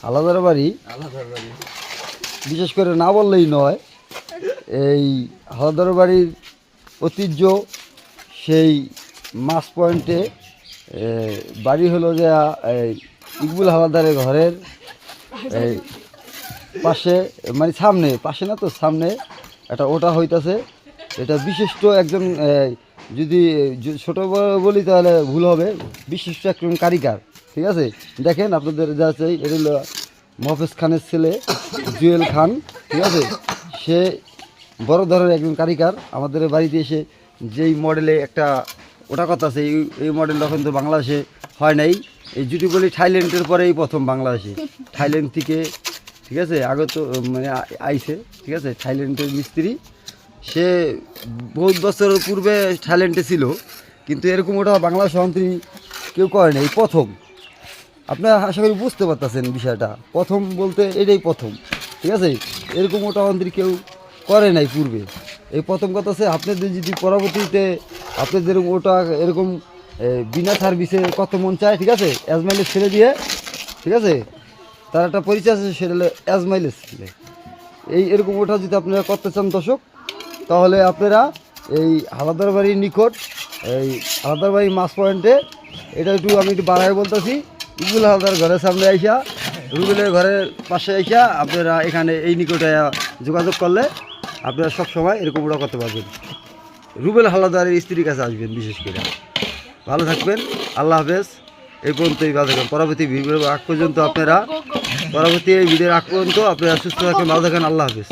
আলাদার বাড়ি বিশেষ করে না বললেই নয়, এই হালাদার বাড়ির ঐতিহ্য সেই মাছ পয়েন্টে বাড়ি হলো যে ইকবুল হালাদারের ঘরের এই পাশে, মানে সামনে, পাশে না তো সামনে একটা ওটা হইতাছে। এটা বিশিষ্ট একজন, যদি ছোটো বলি তাহলে ভুল হবে, বিশিষ্ট একজন কারিগর। ঠিক আছে, দেখেন আপনাদের যা চাই, এটা হলো মহাফেজ খানের ছেলে জুয়েল খান। ঠিক আছে, সে বড় ধরনের একজন কারিগর। আমাদের বাড়িতে এসে যেই মডেলে একটা ওটা কথা আছে, এই মডেল তখন তো বাংলাদেশে হয় নাই। এই জুটি বলি থাইল্যান্ডের পরে এই প্রথম বাংলাদেশে, থাইল্যান্ড থেকে। ঠিক আছে, আগে তো মানে আইছে। ঠিক আছে, থাইল্যান্ডের মিস্ত্রি, সে বহুত বছরের পূর্বে থাইল্যান্ডে ছিল, কিন্তু এরকম ওটা বাংলাদেশ মন্ত্রী কেউ করেনি, এই প্রথম। আপনারা আশা করি বুঝতে পারতেছেন বিষয়টা, প্রথম বলতে এটাই প্রথম। ঠিক আছে, এরকম ওটা মন্ত্রী কেউ করে নাই পূর্বে, এই প্রথম কথা আছে। আপনাদের যদি পরবর্তীতে আপনাদের ওটা এরকম বিনা সার্ভিসে কত মন চায়, ঠিক আছে, অ্যাজমাইলেজ ছেড়ে দিয়ে, ঠিক আছে, তার একটা পরিচয় আছে, সেটা হলো অ্যাজমাইলেজ ছেলে। এই এরকম ওটা যদি আপনারা করতে চান দর্শক, তাহলে আপনারা এই হালাদার বাড়ির নিকট, এই হালাদার বাড়ি মাছ পয়েন্টে, এটা আমি একটু বাড়াই বলতেছি, ইকবুল হালদার ঘরের সামনে আইসা, রুবেলের ঘরের পাশে আইসা আপনারা এখানে এই নিকটে যোগাযোগ করলে আপনারা সব সময় এরকম ওটা করতে পারবেন। রুবেল হালদারের স্ত্রীর কাছে আসবেন বিশেষ করে। ভালো থাকবেন, আল্লাহ হাফেজ। এই পর্যন্তই ভালো থাকবেন। পরবর্তী ভিডিওর আগ পর্যন্ত আপনারা সুস্থ থাকবেন, ভালো থাকেন, আল্লাহ হাফেজ।